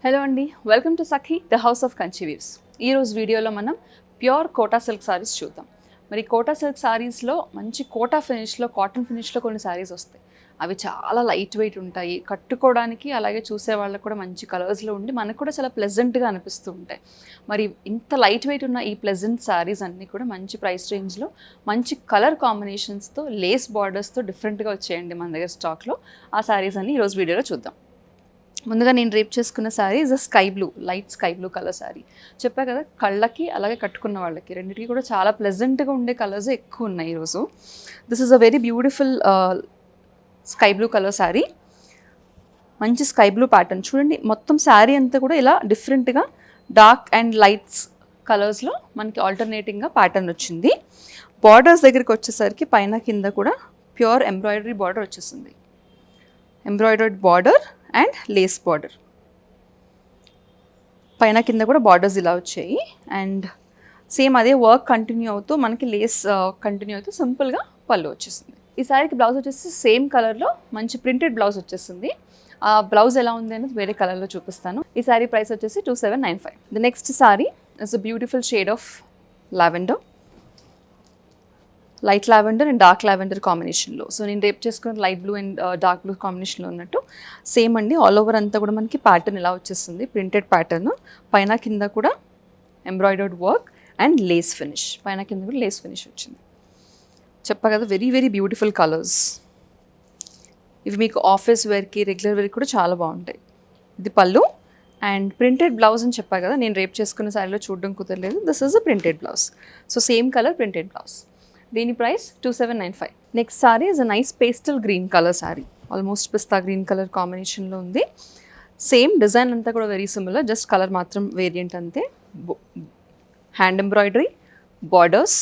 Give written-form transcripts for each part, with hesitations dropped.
Hello అండి, welcome to Sakhi the house of Kanchi weaves. ఈరోజు వీడియోలో మనం ప్యూర్ కోటా సిల్క్ సారీస్ చూద్దాం. మరి కోటా సిల్క్ సారీస్లో మంచి కోటా ఫినిష్లో, కాటన్ ఫినిష్లో కొన్ని సారీస్ వస్తాయి. అవి చాలా లైట్ వెయిట్ ఉంటాయి, కట్టుకోవడానికి అలాగే చూసే వాళ్ళకు కూడా మంచి కలర్స్లో ఉండి మనకు కూడా చాలా ప్లెజెంట్గా అనిపిస్తూ ఉంటాయి. మరి ఇంత లైట్ వెయిట్ ఉన్న ఈ ప్లెజెంట్ సారీస్ అన్నీ కూడా మంచి ప్రైస్ రేంజ్లో, మంచి కలర్ కాంబినేషన్స్తో, లేస్ బార్డర్స్తో డిఫరెంట్గా వచ్చేయండి మన దగ్గర స్టాక్లో. ఆ సారీస్ అన్ని ఈరోజు వీడియోలో చూద్దాం. ముందుగా నేను రేప్ చేసుకున్న sari is a sky blue, light sky blue colour sari. చెప్పా కదా, కళ్ళకి అలాగే కట్టుకున్న వాళ్ళకి రెండింటికి కూడా చాలా ప్లెజెంట్గా ఉండే కలర్స్ ఎక్కువ ఉన్నాయి ఈరోజు. This is a very beautiful sky blue colour sari. మంచి స్కై బ్లూ ప్యాటర్న్ చూడండి. మొత్తం శారీ అంతా కూడా ఇలా డిఫరెంట్గా డార్క్ అండ్ లైట్స్ కలర్స్లో మనకి ఆల్టర్నేటింగ్గా ప్యాటర్న్ వచ్చింది. బార్డర్స్ దగ్గరికి వచ్చేసరికి పైన కింద కూడా ప్యూర్ ఎంబ్రాయిడరీ బార్డర్ వచ్చేసింది. Embroidered border and lace border, పైన కింద కూడా బార్డర్స్ ఇలా వచ్చాయి. అండ్ సేమ్ అదే వర్క్ కంటిన్యూ అవుతూ మనకి లేస్ కంటిన్యూ అవుతూ సింపుల్గా పళ్ళు వచ్చేసింది. ఈ శారీకి బ్లౌజ్ వచ్చేసి సేమ్ కలర్లో మంచి ప్రింటెడ్ బ్లౌజ్ వచ్చేసింది. ఆ బ్లౌజ్ ఎలా ఉంది అనేది వేరే కలర్లో చూపిస్తాను. ఈ శారీ ప్రైస్ వచ్చేసి 2795. The next sari is a beautiful shade of lavender, light lavender and dark lavender కాంబినేషన్లో. సో నేను రేప్ చేసుకున్న light blue and dark blue కాంబినేషన్లో ఉన్నట్టు సేమ్ అండి. ఆల్ ఓవర్ అంతా కూడా మనకి ప్యాటర్న్ ఇలా వచ్చేస్తుంది, ప్రింటెడ్ ప్యాటర్న్. పైన కింద కూడా embroidered work and Lay's finish, పైన కింద కూడా లేస్ ఫినిష్ వచ్చింది. చెప్పా కదా, వెరీ వెరీ బ్యూటిఫుల్ కలర్స్. ఇవి మీకు ఆఫీస్ వేర్కి, రెగ్యులర్ వేర్కి కూడా చాలా బాగుంటాయి. ఇది పళ్ళు అండ్ ప్రింటెడ్ బ్లౌజ్ అని చెప్పా కదా, నేను రేప్ చేసుకున్న శారీలో చూడడం కుదరలేదు. This is a printed blouse. So same colour printed blouse. దీని price 2795. Next sari is a nice pastel green colour sari, almost pista green colour కాంబినేషన్లో ఉంది. సేమ్ డిజైన్ అంతా కూడా వెరీ సిమిలర్, జస్ట్ కలర్ మాత్రం వేరియంట్ అంతే. Hand embroidery, borders,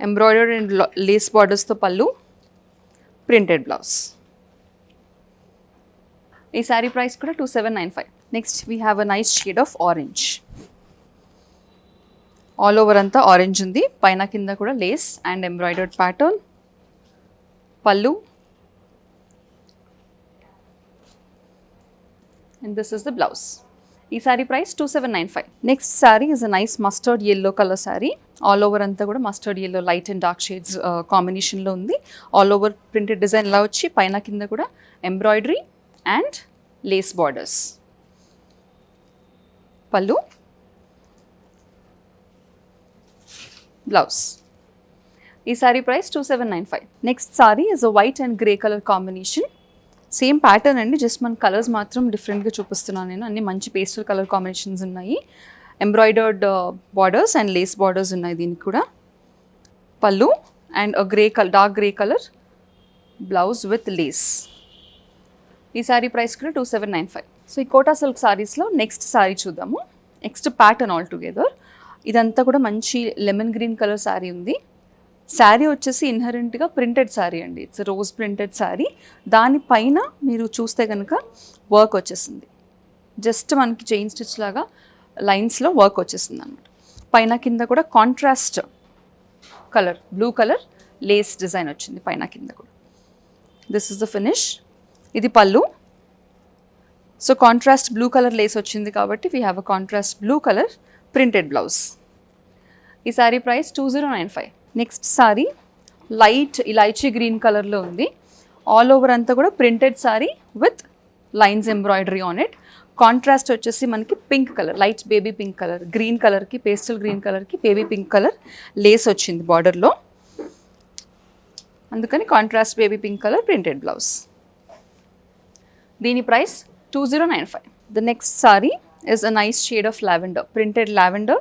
embroidered and lace బార్డర్స్తో పళ్ళు, printed blouse. ఈ శారీ ప్రైస్ కూడా 2795. Next we have a nice shade of orange. All over అంతా ఆరెంజ్ ఉంది, పైన కింద కూడా లేస్ అండ్ ఎంబ్రాయిడర్డ్ ప్యాటర్న్, పళ్ళు and this is the blouse. ఈ sari price 2795. Next sari is a nice mustard yellow colour sari. All over అంతా కూడా mustard yellow, light and dark shades కాంబినేషన్లో ఉంది. ఆల్ ఓవర్ ప్రింటెడ్ డిజైన్ ఇలా వచ్చి పైన కింద కూడా ఎంబ్రాయిడరీ అండ్ లేస్ బార్డర్స్, పళ్ళు, బ్లౌజ్. ఈ sari price 2795. Next sari is a white and grey colour combination. Same pattern అండి, జస్ట్ మన కలర్స్ మాత్రం డిఫరెంట్గా చూపిస్తున్నాను నేను. అన్ని మంచి పేస్టల్ కలర్ కాంబినేషన్స్ ఉన్నాయి. Embroidered borders and Lay's borders ఉన్నాయి దీనికి కూడా. పళ్ళు and grey colour, dark grey colour blouse with lace. ఈ సారీ ప్రైస్ కూడా 2795. సో ఈ కోటా సిల్క్ సారీస్లో నెక్స్ట్ సారీ చూద్దాము. Next pattern all together. ఇదంతా కూడా మంచి లెమన్ గ్రీన్ కలర్ శారీ ఉంది. శారీ వచ్చేసి ఇన్హరెంట్గా ప్రింటెడ్ శారీ అండి, ఇట్స్ రోజ్ ప్రింటెడ్ శారీ. దానిపైన మీరు చూస్తే కనుక వర్క్ వచ్చేసింది, జస్ట్ మనకి చైన్ స్టిచ్ లాగా లైన్స్లో వర్క్ వచ్చేసింది అనమాట. పైన కింద కూడా contrast colour, blue colour lace design వచ్చింది పైన కింద కూడా. This is the finish. ఇది పళ్ళు. So contrast blue colour lace వచ్చింది కాబట్టి we have a contrast blue colour printed blouse. ఈ sari price 2095. Next sari light elaichi green కలర్లో ఉంది. ఆల్ ఓవర్ అంతా కూడా printed sari with lines embroidery on it. Contrast వచ్చేసి మనకి pink colour, light baby pink colour, green కలర్కి, పేస్టల్ గ్రీన్ కలర్కి బేబీ పింక్ కలర్ లేస్ వచ్చింది బార్డర్లో, అందుకని contrast baby pink colour printed blouse. దీని price 2095. The next sari is a nice shade of lavender, printed lavender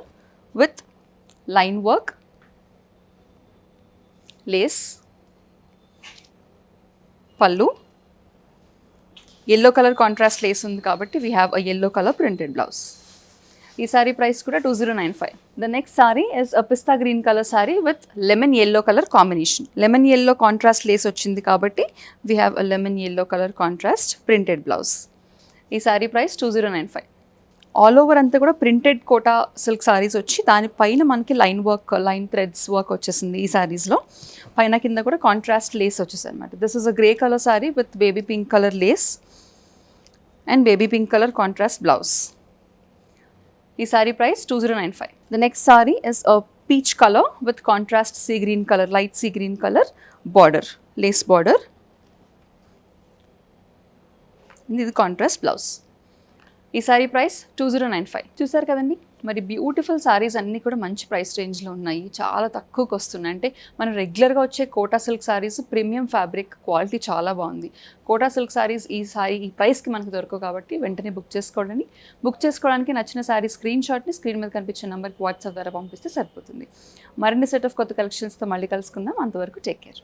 with line work, lace, pallu, yellow color contrast lace undi kabatti we have a yellow color printed blouse. Ee saree price kuda 2095. The next saree is a pista green color saree with lemon yellow color combination. Lemon yellow contrast lace ochindi kabatti we have a lemon yellow color contrast printed blouse. Ee saree price 2095. All over అంతా కూడా printed quota silk saris వచ్చి దానిపైన మనకి line work, line threads work వచ్చేసింది ఈ సారీస్లో. పైన కింద కూడా కాంట్రాస్ట్ లేస్ వచ్చేసి అనమాట. This is a grey colour sari with baby pink colour lace. And baby pink colour contrast blouse. ఈ sari price 2095. The next sari is a peach colour with contrast sea green colour, light sea green colour border, lace border. ఇది contrast blouse. ఈ sari price 2095. చూసారు కదండి, మరి beautiful saris అన్నీ కూడా మంచి price రేంజ్లో ఉన్నాయి, చాలా తక్కువకి వస్తున్నాయి. అంటే మనం రెగ్యులర్గా వచ్చే Kota silk saris premium fabric, quality చాలా బాగుంది. కోటా సిల్క్ సారీస్ ఈ ప్రైస్కి మనకు దొరకవు కాబట్టి వెంటనే బుక్ చేసుకోవడానికి నచ్చిన సారీ స్క్రీన్ షాట్ని స్క్రీన్ మీద కనిపించే నెంబర్కి వాట్సాప్ ద్వారా పంపిస్తే సరిపోతుంది. మరిన్ని సెట్ ఆఫ్ కొత్త కలెక్షన్స్తో మళ్ళీ కలుసుకుందాం. అంతవరకు టేక్ కేర్.